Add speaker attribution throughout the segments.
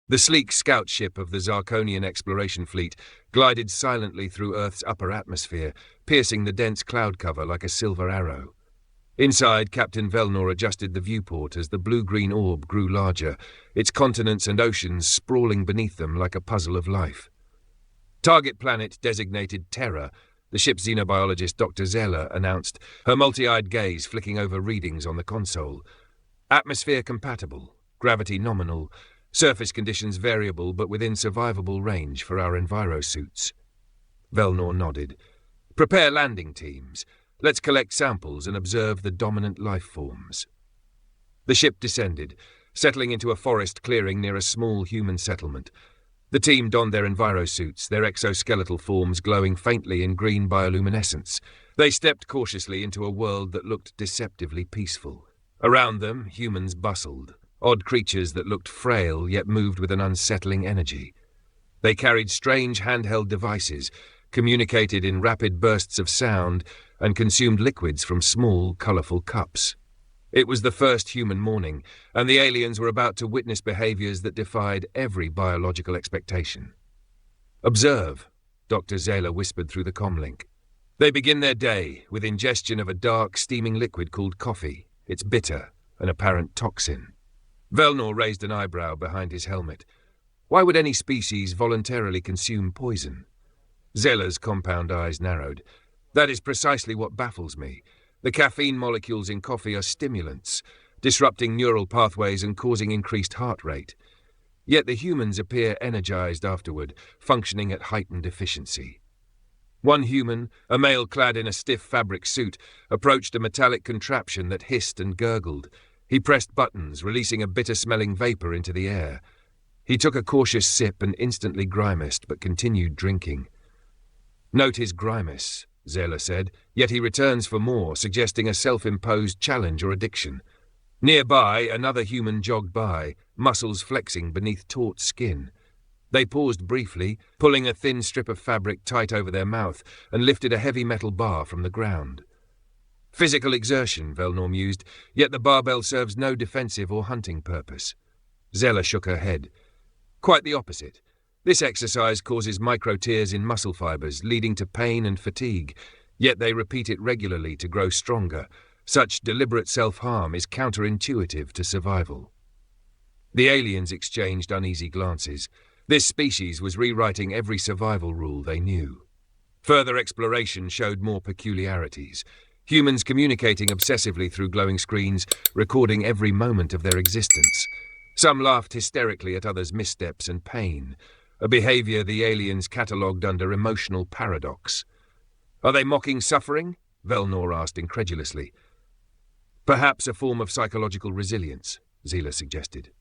Speaker 1: The sleek scout ship of the Zarkonian exploration fleet glided silently through Earth's upper atmosphere, piercing the dense cloud cover like a silver arrow. Inside, Captain Velnor adjusted the viewport as the blue-green orb grew larger, its continents and oceans sprawling beneath them like a puzzle of life. Target planet designated Terra, the ship's xenobiologist Dr. Zeller announced, her multi-eyed gaze flicking over readings on the console. Atmosphere compatible, gravity nominal, surface conditions variable but within survivable range for our envirosuits. Velnor nodded. Prepare landing teams. Let's collect samples and observe the dominant life forms. The ship descended, settling into a forest clearing near a small human settlement. The team donned their envirosuits, their exoskeletal forms glowing faintly in green bioluminescence. They stepped cautiously into a world that looked deceptively peaceful. Around them, humans bustled, odd creatures that looked frail yet moved with an unsettling energy. They carried strange handheld devices, communicated in rapid bursts of sound, and consumed liquids from small, colourful cups. It was the first human morning, and the aliens were about to witness behaviours that defied every biological expectation. Observe, Dr. Zeller whispered through the comlink. They begin their day with ingestion of a dark, steaming liquid called coffee. It's bitter, an apparent toxin. Velnor raised an eyebrow behind his helmet. Why would any species voluntarily consume poison? Zeller's compound eyes narrowed. That is precisely what baffles me. The caffeine molecules in coffee are stimulants, disrupting neural pathways and causing increased heart rate. Yet the humans appear energized afterward, functioning at heightened efficiency. One human, a male clad in a stiff fabric suit, approached a metallic contraption that hissed and gurgled. He pressed buttons, releasing a bitter-smelling vapor into the air. He took a cautious sip and instantly grimaced, but continued drinking. Note his grimace, Zeller said, yet he returns for more, suggesting a self-imposed challenge or addiction. Nearby, another human jogged by, muscles flexing beneath taut skin. They paused briefly, pulling a thin strip of fabric tight over their mouth, and lifted a heavy metal bar from the ground. Physical exertion, Velnor mused, yet the barbell serves no defensive or hunting purpose. Zeller shook her head. Quite the opposite. This exercise causes micro-tears in muscle fibers, leading to pain and fatigue, yet they repeat it regularly to grow stronger. Such deliberate self-harm is counterintuitive to survival. The aliens exchanged uneasy glances. This species was rewriting every survival rule they knew. Further exploration showed more peculiarities. Humans communicating obsessively through glowing screens, recording every moment of their existence. Some laughed hysterically at others' missteps and pain, a behavior the aliens catalogued under emotional paradox. Are they mocking suffering? Velnor asked incredulously. Perhaps a form of psychological resilience, Zeller suggested.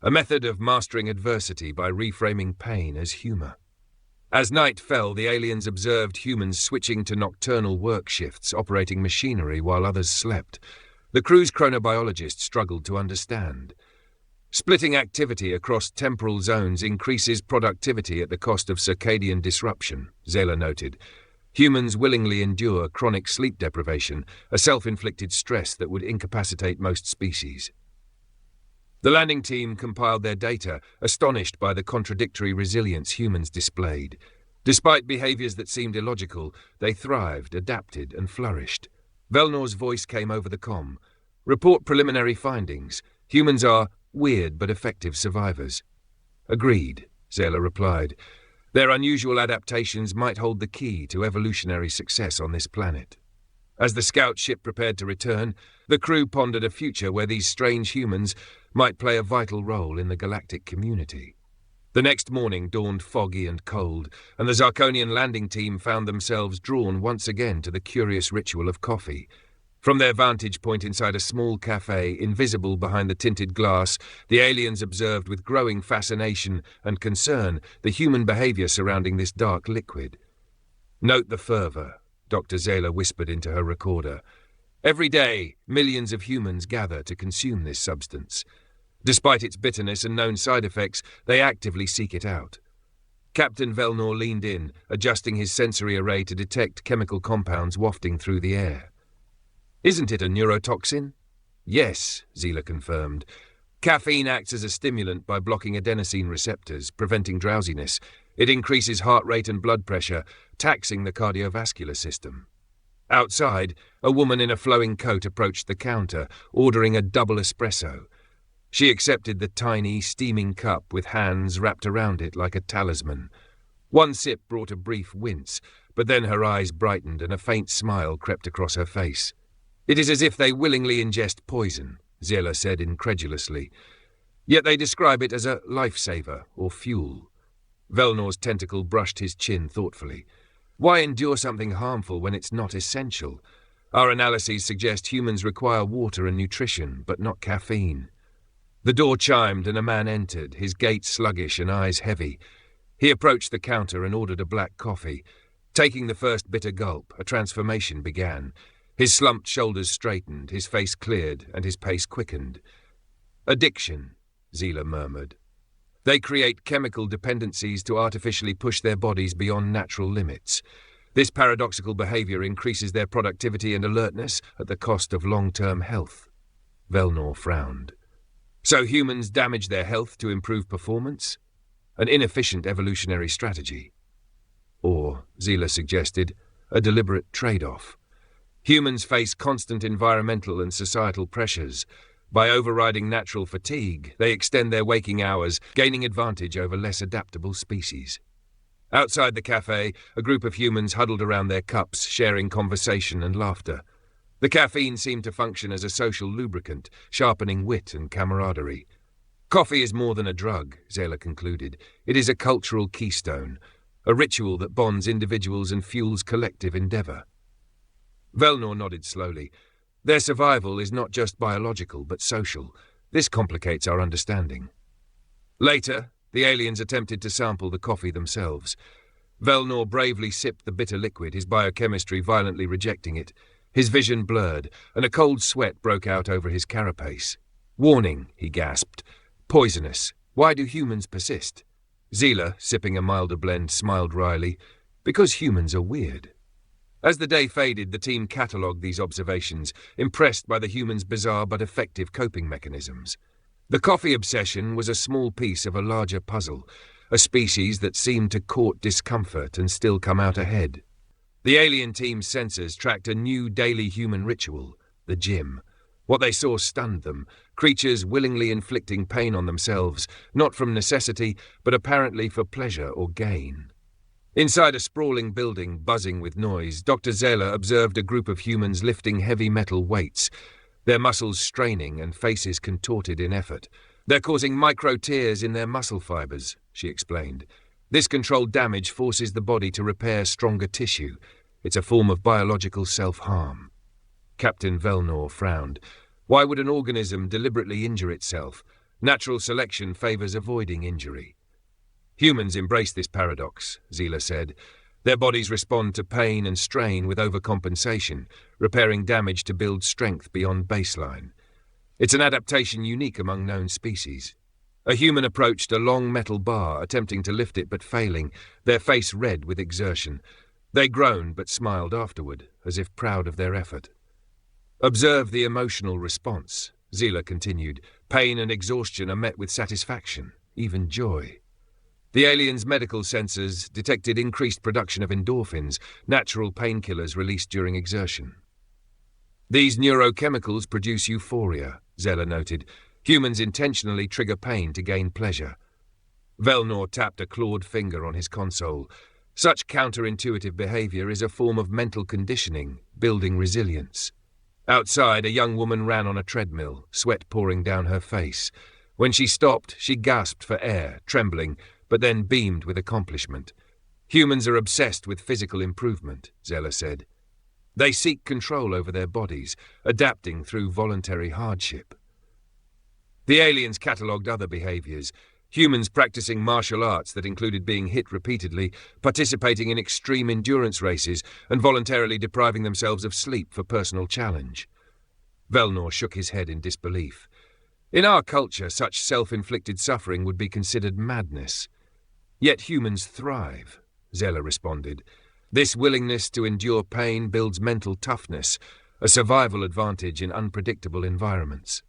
Speaker 1: A method of mastering adversity by reframing pain as humour. As night fell, the aliens observed humans switching to nocturnal work shifts, operating machinery while others slept. The crew's chronobiologist struggled to understand. Splitting activity across temporal zones increases productivity at the cost of circadian disruption, Zeller noted. Humans willingly endure chronic sleep deprivation, a self-inflicted stress that would incapacitate most species. The landing team compiled their data, astonished by the contradictory resilience humans displayed. Despite behaviors that seemed illogical, they thrived, adapted, and flourished. Velnor's voice came over the comm. Report preliminary findings. Humans are weird but effective survivors. Agreed, Zeller replied. Their unusual adaptations might hold the key to evolutionary success on this planet. As the scout ship prepared to return, the crew pondered a future where these strange humans might play a vital role in the galactic community. The next morning dawned foggy and cold, and the Zarkonian landing team found themselves drawn once again to the curious ritual of coffee. From their vantage point inside a small cafe, invisible behind the tinted glass, the aliens observed with growing fascination and concern the human behavior surrounding this dark liquid. Note the fervor, Dr. Zeller whispered into her recorder. Every day, millions of humans gather to consume this substance. Despite its bitterness and known side effects, they actively seek it out. Captain Velnor leaned in, adjusting his sensory array to detect chemical compounds wafting through the air. Isn't it a neurotoxin? Yes, Zeller confirmed. Caffeine acts as a stimulant by blocking adenosine receptors, preventing drowsiness. It increases heart rate and blood pressure, taxing the cardiovascular system. Outside, a woman in a flowing coat approached the counter, ordering a double espresso. She accepted the tiny, steaming cup with hands wrapped around it like a talisman. One sip brought a brief wince, but then her eyes brightened and a faint smile crept across her face. "It is as if they willingly ingest poison," Zela said incredulously. "Yet they describe it as a lifesaver or fuel." Velnor's tentacle brushed his chin thoughtfully. "Why endure something harmful when it's not essential? Our analyses suggest humans require water and nutrition, but not caffeine." The door chimed and a man entered, his gait sluggish and eyes heavy. He approached the counter and ordered a black coffee. Taking the first bitter gulp, a transformation began. His slumped shoulders straightened, his face cleared, and his pace quickened. "Addiction," Zela murmured. "They create chemical dependencies to artificially push their bodies beyond natural limits. This paradoxical behavior increases their productivity and alertness at the cost of long-term health." Velnor frowned. "So humans damage their health to improve performance? An inefficient evolutionary strategy. Or, Zela suggested, a deliberate trade-off. Humans face constant environmental and societal pressures. By overriding natural fatigue, they extend their waking hours, gaining advantage over less adaptable species." Outside the cafe, a group of humans huddled around their cups, sharing conversation and laughter. The caffeine seemed to function as a social lubricant, sharpening wit and camaraderie. "Coffee is more than a drug," Zela concluded. "It is a cultural keystone, a ritual that bonds individuals and fuels collective endeavor." Velnor nodded slowly. "Their survival is not just biological, but social. This complicates our understanding." Later, the aliens attempted to sample the coffee themselves. Velnor bravely sipped the bitter liquid, his biochemistry violently rejecting it. His vision blurred, and a cold sweat broke out over his carapace. "Warning," he gasped. "Poisonous. Why do humans persist?" Zela, sipping a milder blend, smiled wryly. "Because humans are weird." As the day faded, the team catalogued these observations, impressed by the humans' bizarre but effective coping mechanisms. The coffee obsession was a small piece of a larger puzzle, a species that seemed to court discomfort and still come out ahead. The alien team's sensors tracked a new daily human ritual, the gym. What they saw stunned them, creatures willingly inflicting pain on themselves, not from necessity, but apparently for pleasure or gain. Inside a sprawling building buzzing with noise, Dr. Zela observed a group of humans lifting heavy metal weights, their muscles straining and faces contorted in effort. "They're causing micro-tears in their muscle fibers," she explained. "This controlled damage forces the body to repair stronger tissue. It's a form of biological self-harm." Captain Velnor frowned. "Why would an organism deliberately injure itself? Natural selection favors avoiding injury." "Humans embrace this paradox," Zela said. "Their bodies respond to pain and strain with overcompensation, repairing damage to build strength beyond baseline. It's an adaptation unique among known species." A human approached a long metal bar, attempting to lift it but failing, their face red with exertion. They groaned but smiled afterward, as if proud of their effort. "Observe the emotional response," Zela continued. "Pain and exhaustion are met with satisfaction, even joy." The aliens' medical sensors detected increased production of endorphins, natural painkillers released during exertion. "These neurochemicals produce euphoria," Zela noted. "Humans intentionally trigger pain to gain pleasure." Velnor tapped a clawed finger on his console. "Such counterintuitive behavior is a form of mental conditioning, building resilience." Outside, a young woman ran on a treadmill, sweat pouring down her face. When she stopped, she gasped for air, trembling, but then beamed with accomplishment. "Humans are obsessed with physical improvement," Zela said. "They seek control over their bodies, adapting through voluntary hardship." The aliens catalogued other behaviors. Humans practicing martial arts that included being hit repeatedly, participating in extreme endurance races, and voluntarily depriving themselves of sleep for personal challenge. Velnor shook his head in disbelief. "In our culture, such self-inflicted suffering would be considered madness." "Yet humans thrive," Zela responded. "This willingness to endure pain builds mental toughness, a survival advantage in unpredictable environments."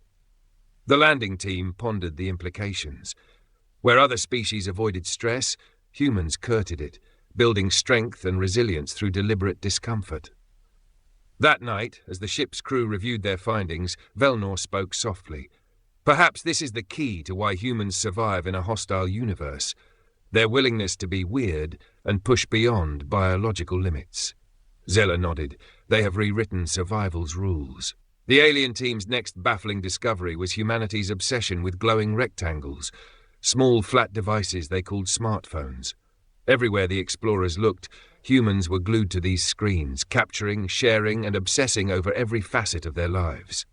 Speaker 1: The landing team pondered the implications. Where other species avoided stress, humans courted it, building strength and resilience through deliberate discomfort. That night, as the ship's crew reviewed their findings, Velnor spoke softly. Perhaps this is the key to why humans survive in a hostile universe: their willingness to be weird and push beyond biological limits. Zeller nodded. They have rewritten survival's rules. The alien team's next baffling discovery was humanity's obsession with glowing rectangles, small flat devices they called smartphones. Everywhere the explorers looked, humans were glued to these screens, capturing, sharing, and obsessing over every facet of their lives.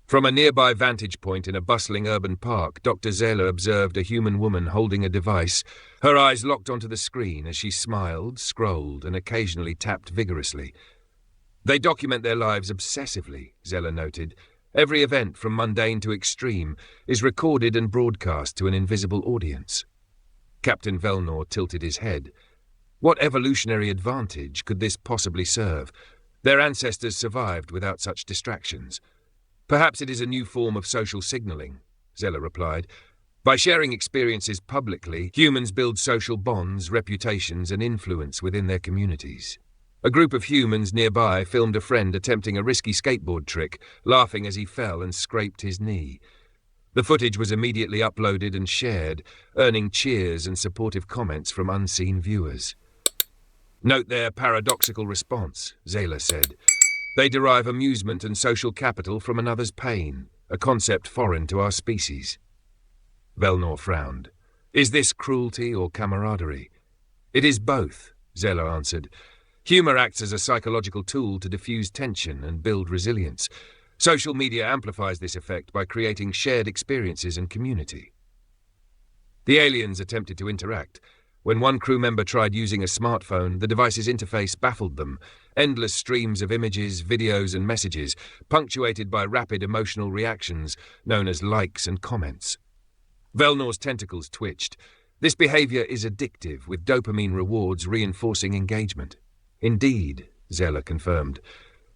Speaker 1: From a nearby vantage point in a bustling urban park, Dr. Zeller observed a human woman holding a device, her eyes locked onto the screen as she smiled, scrolled, and occasionally tapped vigorously. They document their lives obsessively, Zeller noted. Every event, from mundane to extreme, is recorded and broadcast to an invisible audience. Captain Velnor tilted his head. What evolutionary advantage could this possibly serve? Their ancestors survived without such distractions. Perhaps it is a new form of social signaling, Zeller replied. By sharing experiences publicly, humans build social bonds, reputations, and influence within their communities. A group of humans nearby filmed a friend attempting a risky skateboard trick, laughing as he fell and scraped his knee. The footage was immediately uploaded and shared, earning cheers and supportive comments from unseen viewers. Note their paradoxical response, Zeller said. They derive amusement and social capital from another's pain, a concept foreign to our species. Velnor frowned. Is this cruelty or camaraderie? It is both, Zeller answered. Humor acts as a psychological tool to diffuse tension and build resilience. Social media amplifies this effect by creating shared experiences and community. The aliens attempted to interact. When one crew member tried using a smartphone, the device's interface baffled them. Endless streams of images, videos, and messages, punctuated by rapid emotional reactions, known as likes and comments. Velnor's tentacles twitched. This behavior is addictive, with dopamine rewards reinforcing engagement. Indeed, Zeller confirmed.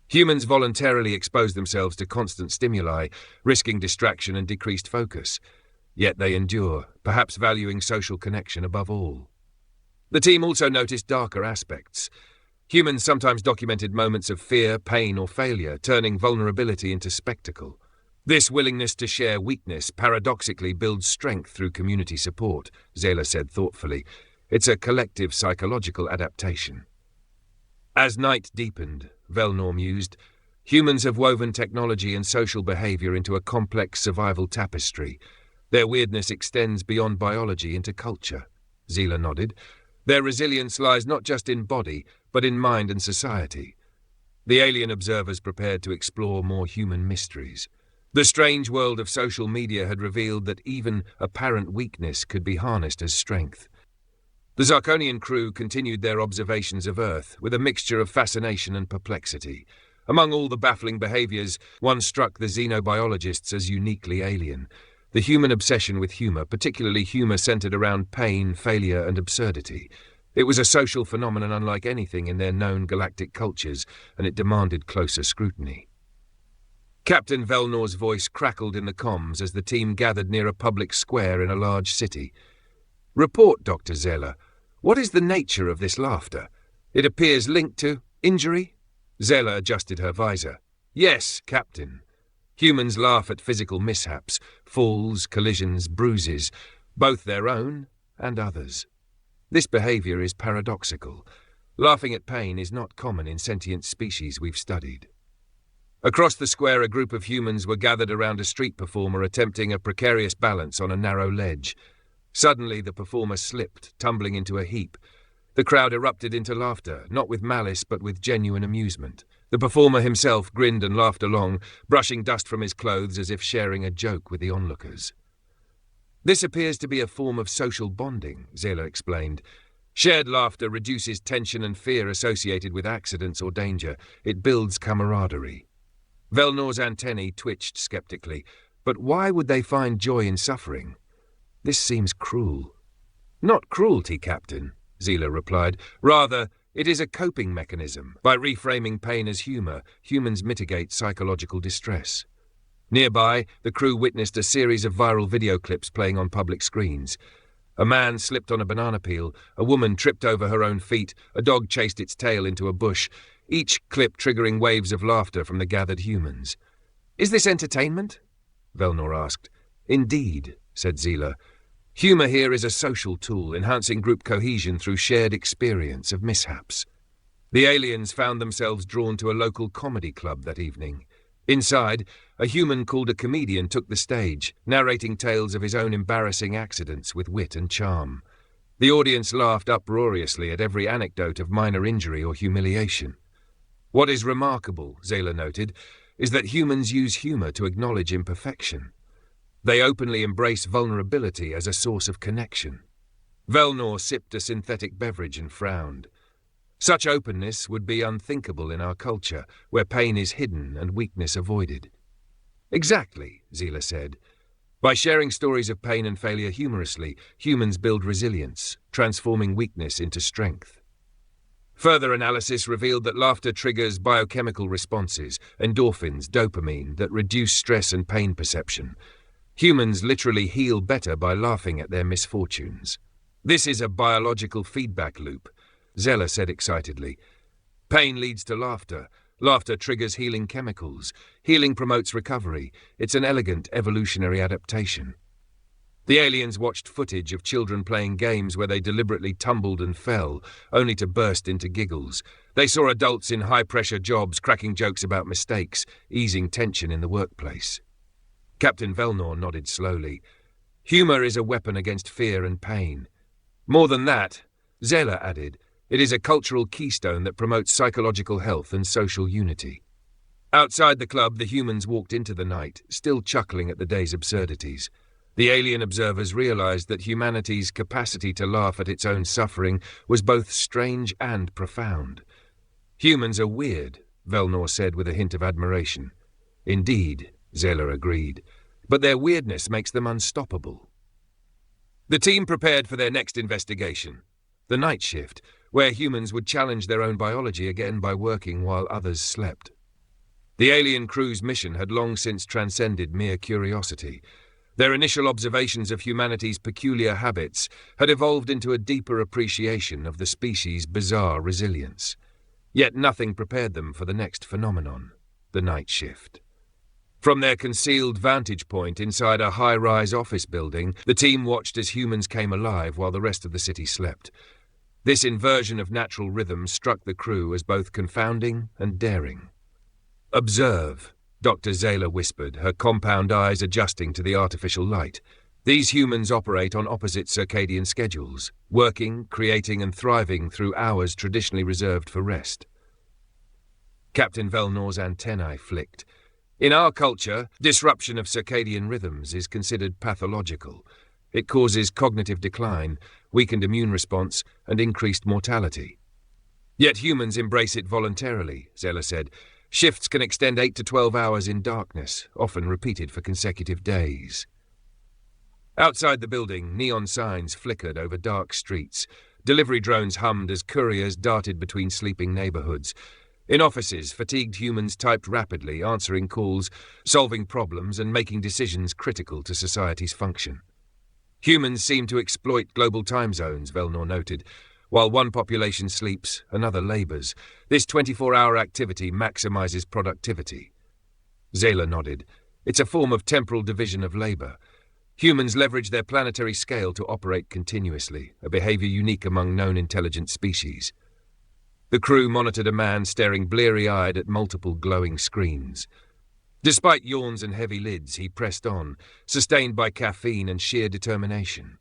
Speaker 1: Humans voluntarily expose themselves to constant stimuli, risking distraction and decreased focus. Yet they endure, perhaps valuing social connection above all. The team also noticed darker aspects. Humans sometimes documented moments of fear, pain, or failure, turning vulnerability into spectacle. This willingness to share weakness paradoxically builds strength through community support, Zeller said thoughtfully. It's a collective psychological adaptation. As night deepened, Velnor mused, humans have woven technology and social behavior into a complex survival tapestry. Their weirdness extends beyond biology into culture. Zeller nodded. Their resilience lies not just in body, but in mind and society. The alien observers prepared to explore more human mysteries. The strange world of social media had revealed that even apparent weakness could be harnessed as strength. The Zarkonian crew continued their observations of Earth with a mixture of fascination and perplexity. Among all the baffling behaviors, one struck the xenobiologists as uniquely alien. The human obsession with humor, particularly humor centered around pain, failure, and absurdity. It was a social phenomenon unlike anything in their known galactic cultures, and it demanded closer scrutiny. Captain Velnor's voice crackled in the comms as the team gathered near a public square in a large city. Report, Dr. Zeller. What is the nature of this laughter? It appears linked to injury? Zeller adjusted her visor. Yes, Captain. Humans laugh at physical mishaps, falls, collisions, bruises, both their own and others. This behavior is paradoxical. Laughing at pain is not common in sentient species we've studied. Across the square, a group of humans were gathered around a street performer attempting a precarious balance on a narrow ledge. Suddenly, the performer slipped, tumbling into a heap. The crowd erupted into laughter, not with malice but with genuine amusement. The performer himself grinned and laughed along, brushing dust from his clothes as if sharing a joke with the onlookers. This appears to be a form of social bonding, Zeller explained. Shared laughter reduces tension and fear associated with accidents or danger. It builds camaraderie. Velnor's antennae twitched skeptically. But why would they find joy in suffering? This seems cruel. Not cruelty, Captain, Zeller replied. Rather, it is a coping mechanism. By reframing pain as humor, humans mitigate psychological distress. Nearby, the crew witnessed a series of viral video clips playing on public screens. A man slipped on a banana peel, a woman tripped over her own feet, a dog chased its tail into a bush, each clip triggering waves of laughter from the gathered humans. "Is this entertainment?" Velnor asked. "Indeed," said Zila. "Humour here is a social tool, enhancing group cohesion through shared experience of mishaps." The aliens found themselves drawn to a local comedy club that evening. Inside, a human called a comedian took the stage, narrating tales of his own embarrassing accidents with wit and charm. The audience laughed uproariously at every anecdote of minor injury or humiliation. "What is remarkable," Zayla noted, "is that humans use humour to acknowledge imperfection. They openly embrace vulnerability as a source of connection." Velnor sipped a synthetic beverage and frowned. Such openness would be unthinkable in our culture, where pain is hidden and weakness avoided. "Exactly," Zila said. "By sharing stories of pain and failure humorously, humans build resilience, transforming weakness into strength." Further analysis revealed that laughter triggers biochemical responses, endorphins, dopamine, that reduce stress and pain perception. Humans literally heal better by laughing at their misfortunes. "This is a biological feedback loop," Zella said excitedly. "Pain leads to laughter. Laughter triggers healing chemicals. Healing promotes recovery. It's an elegant evolutionary adaptation." The aliens watched footage of children playing games where they deliberately tumbled and fell, only to burst into giggles. They saw adults in high-pressure jobs cracking jokes about mistakes, easing tension in the workplace. Captain Velnor nodded slowly. "Humour is a weapon against fear and pain. More than that," Zela added, "it is a cultural keystone that promotes psychological health and social unity." Outside the club, the humans walked into the night, still chuckling at the day's absurdities. The alien observers realized that humanity's capacity to laugh at its own suffering was both strange and profound. "Humans are weird," Velnor said with a hint of admiration. "Indeed," Zela agreed, "but their weirdness makes them unstoppable." The team prepared for their next investigation, the night shift, where humans would challenge their own biology again by working while others slept. The alien crew's mission had long since transcended mere curiosity. Their initial observations of humanity's peculiar habits had evolved into a deeper appreciation of the species' bizarre resilience. Yet nothing prepared them for the next phenomenon, the night shift. From their concealed vantage point inside a high-rise office building, the team watched as humans came alive while the rest of the city slept. This inversion of natural rhythm struck the crew as both confounding and daring. "Observe," Dr. Zayla whispered, her compound eyes adjusting to the artificial light. "These humans operate on opposite circadian schedules, working, creating and thriving through hours traditionally reserved for rest." Captain Velnor's antennae flicked. "In our culture, disruption of circadian rhythms is considered pathological. It causes cognitive decline, weakened immune response, and increased mortality. Yet humans embrace it voluntarily," Zella said. "Shifts can extend 8 to 12 hours in darkness, often repeated for consecutive days." Outside the building, neon signs flickered over dark streets. Delivery drones hummed as couriers darted between sleeping neighborhoods. In offices, fatigued humans typed rapidly, answering calls, solving problems, and making decisions critical to society's function. Humans seem to exploit global time zones, Velnor noted. While one population sleeps, another labours. This 24-hour activity maximizes productivity. Zayla nodded. "It's a form of temporal division of labour. Humans leverage their planetary scale to operate continuously, a behaviour unique among known intelligent species." The crew monitored a man staring bleary-eyed at multiple glowing screens. Despite yawns and heavy lids, he pressed on, sustained by caffeine and sheer determination.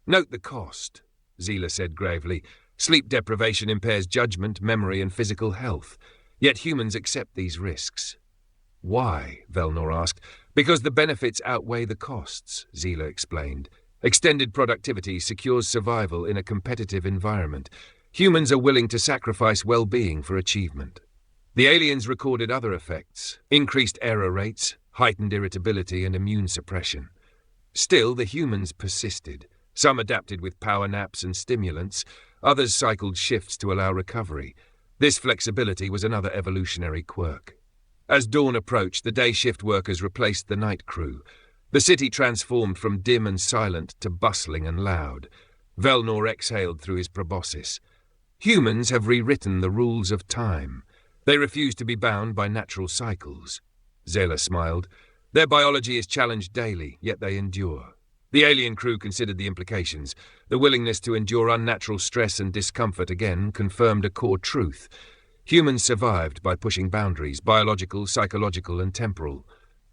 Speaker 1: "Note the cost," Zila said gravely. "Sleep deprivation impairs judgment, memory and physical health. Yet humans accept these risks." "Why?" Velnor asked. "Because the benefits outweigh the costs," Zila explained. "Extended productivity secures survival in a competitive environment. Humans are willing to sacrifice well-being for achievement." The aliens recorded other effects: increased error rates, heightened irritability and immune suppression. Still, the humans persisted. Some adapted with power naps and stimulants, others cycled shifts to allow recovery. This flexibility was another evolutionary quirk. As dawn approached, the day shift workers replaced the night crew. The city transformed from dim and silent to bustling and loud. Velnor exhaled through his proboscis. Humans have rewritten the rules of time. They refuse to be bound by natural cycles. Zela smiled. Their biology is challenged daily, yet they endure. The alien crew considered the implications. The willingness to endure unnatural stress and discomfort again confirmed a core truth. Humans survived by pushing boundaries, biological, psychological, and temporal.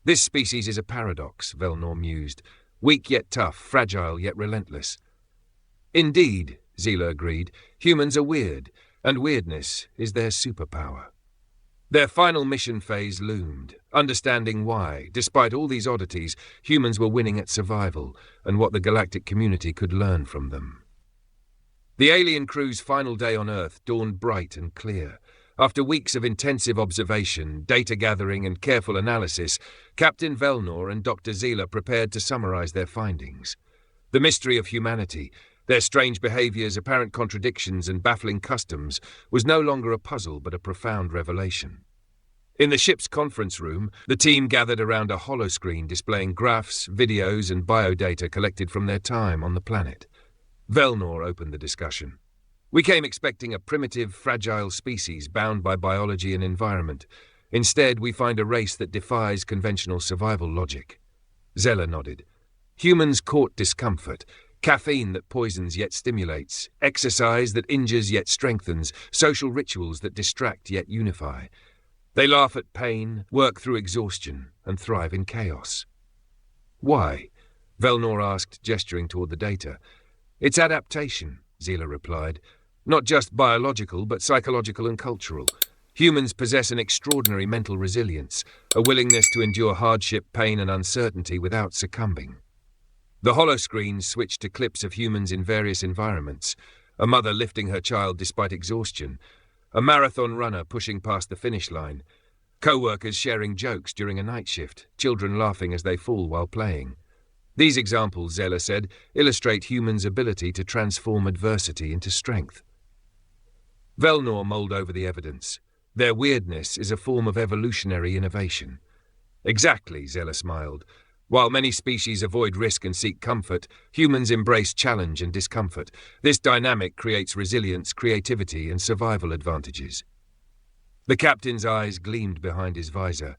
Speaker 1: This species is a paradox, Velnor mused. Weak yet tough, fragile yet relentless. Indeed, Zela agreed, humans are weird, and weirdness is their superpower. Their final mission phase loomed, understanding why, despite all these oddities, humans were winning at survival, and what the galactic community could learn from them. The alien crew's final day on Earth dawned bright and clear. After weeks of intensive observation, data gathering, and careful analysis, Captain Velnor and Dr. Zela prepared to summarize their findings. The mystery of humanity, their strange behaviors, apparent contradictions, and baffling customs, was no longer a puzzle but a profound revelation. In the ship's conference room, the team gathered around a holoscreen displaying graphs, videos, and biodata collected from their time on the planet. Velnor opened the discussion. We came expecting a primitive, fragile species bound by biology and environment. Instead, we find a race that defies conventional survival logic. Zela nodded. Humans court discomfort, caffeine that poisons yet stimulates, exercise that injures yet strengthens, social rituals that distract yet unify. They laugh at pain, work through exhaustion, and thrive in chaos. Why? Velnor asked, gesturing toward the data. It's adaptation, Zela replied. Not just biological, but psychological and cultural. Humans possess an extraordinary mental resilience, a willingness to endure hardship, pain, and uncertainty without succumbing. The holoscreen switched to clips of humans in various environments, a mother lifting her child despite exhaustion, a marathon runner pushing past the finish line, co-workers sharing jokes during a night shift, children laughing as they fall while playing. These examples, Zela said, illustrate humans' ability to transform adversity into strength. Velnor mulled over the evidence. Their weirdness is a form of evolutionary innovation. Exactly, Zela smiled. While many species avoid risk and seek comfort, humans embrace challenge and discomfort. This dynamic creates resilience, creativity, and survival advantages. The captain's eyes gleamed behind his visor.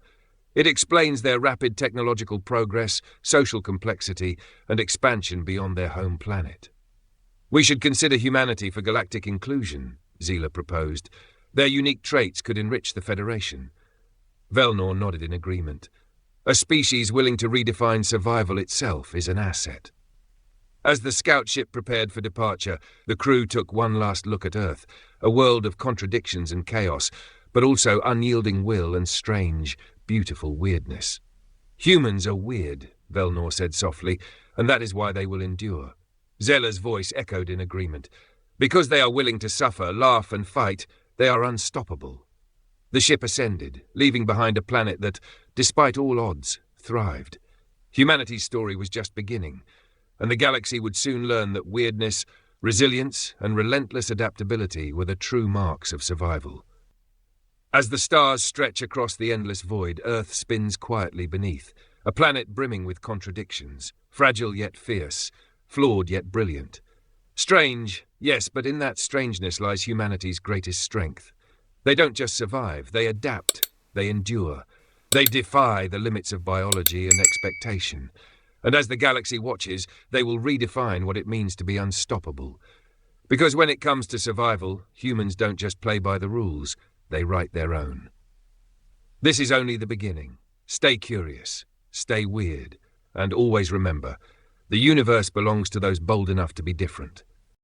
Speaker 1: It explains their rapid technological progress, social complexity, and expansion beyond their home planet. We should consider humanity for galactic inclusion, Zela proposed. Their unique traits could enrich the Federation. Velnor nodded in agreement. A species willing to redefine survival itself is an asset. As the scout ship prepared for departure, the crew took one last look at Earth, a world of contradictions and chaos, but also unyielding will and strange, beautiful weirdness. Humans are weird, Velnor said softly, and that is why they will endure. Zela's voice echoed in agreement. Because they are willing to suffer, laugh, and fight, they are unstoppable. The ship ascended, leaving behind a planet that, despite all odds, thrived. Humanity's story was just beginning, and the galaxy would soon learn that weirdness, resilience, and relentless adaptability were the true marks of survival. As the stars stretch across the endless void, Earth spins quietly beneath, a planet brimming with contradictions, fragile yet fierce, flawed yet brilliant. Strange, yes, but in that strangeness lies humanity's greatest strength. They don't just survive, they adapt, they endure. They defy the limits of biology and expectation. And as the galaxy watches, they will redefine what it means to be unstoppable. Because when it comes to survival, humans don't just play by the rules, they write their own. This is only the beginning. Stay curious, stay weird, and always remember, the universe belongs to those bold enough to be different.